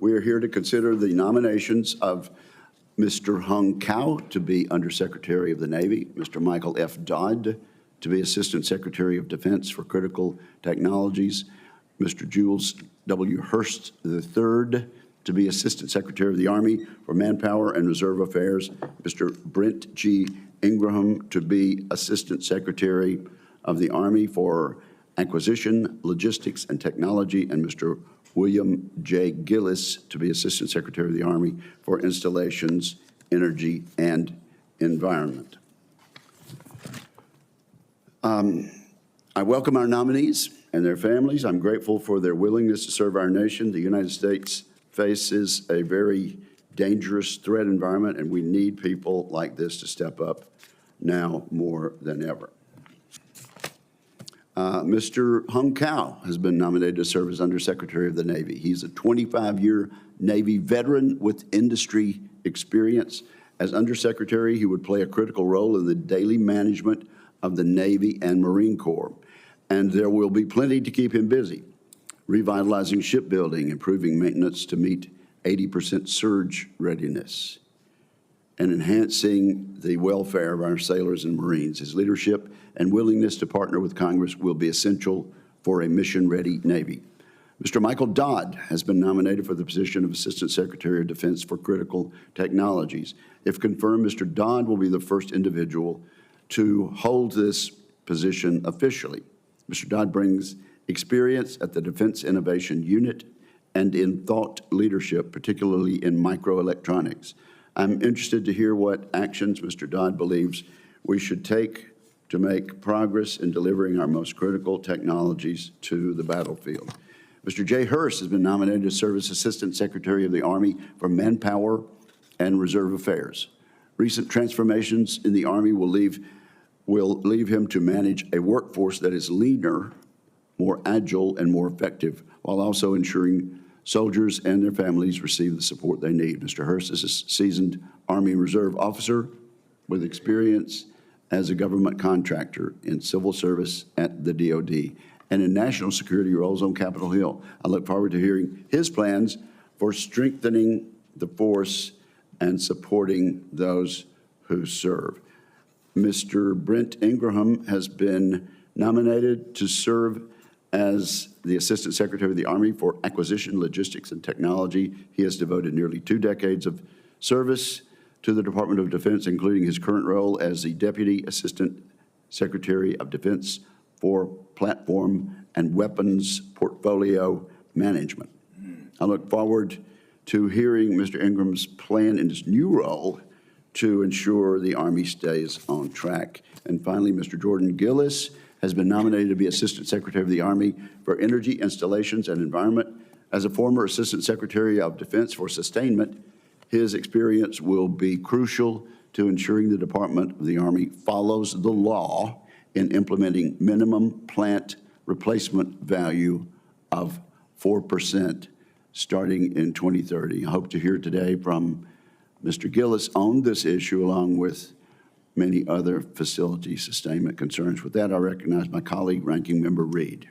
We are here to consider the nominations of Mr. Hung Cao to be Undersecretary of the Navy, Mr. Michael F. Dodd to be Assistant Secretary of Defense for Critical Technologies, Mr. Jules W. Hurst III to be Assistant Secretary of the Army for Manpower and Reserve Affairs, Mr. Brent G. Ingraham to be Assistant Secretary of the Army for Acquisition, Logistics, and Technology, and Mr. William J. Gillis to be Assistant Secretary of the Army for Installations, Energy, and Environment. I welcome our nominees and their families. I'm grateful for their willingness to serve our nation. The United States faces a very dangerous threat environment, and we need people like this to step up now more than ever. Mr. Hung Cao has been nominated to serve as Undersecretary of the Navy. He's a 25-year Navy veteran with industry experience. As Undersecretary, he would play a critical role in the daily management of the Navy and Marine Corps. And there will be plenty to keep him busy, revitalizing shipbuilding, improving maintenance to meet 80% surge readiness, and enhancing the welfare of our sailors and Marines. His leadership and willingness to partner with Congress will be essential for a mission-ready Navy. Mr. Michael Dodd has been nominated for the position of Assistant Secretary of Defense for Critical Technologies. If confirmed, Mr. Dodd will be the first individual to hold this position officially. Mr. Dodd brings experience at the Defense Innovation Unit and in thought leadership, particularly in microelectronics. I'm interested to hear what actions Mr. Dodd believes we should take to make progress in delivering our most critical technologies to the battlefield. Mr. J. Hurst has been nominated to serve as Assistant Secretary of the Army for Manpower and Reserve Affairs. Recent transformations in the Army will leave him to manage a workforce that is leaner, more agile, and more effective, while also ensuring soldiers and their families receive the support they need. Mr. Hurst is a seasoned Army Reserve officer with experience as a government contractor in civil service at the DoD and in national security roles on Capitol Hill. I look forward to hearing his plans for strengthening the force and supporting those who serve. Mr. Brent Ingraham has been nominated to serve as the Assistant Secretary of the Army for Acquisition, Logistics, and Technology. He has devoted nearly 2 decades of service to the Department of Defense, including his current role as the Deputy Assistant Secretary of Defense for Platform and Weapons Portfolio Management. I look forward to hearing Mr. Ingram's plan in his new role to ensure the Army stays on track. And finally, Mr. Jordan Gillis has been nominated to be Assistant Secretary of the Army for Energy, Installations, and Environment. As a former Assistant Secretary of Defense for Sustainment, his experience will be crucial to ensuring the Department of the Army follows the law in implementing minimum plant replacement value of 4% starting in 2030. I hope to hear today from Mr. Gillis on this issue, along with many other facility sustainment concerns. With that, I recognize my colleague, Ranking Member Reed.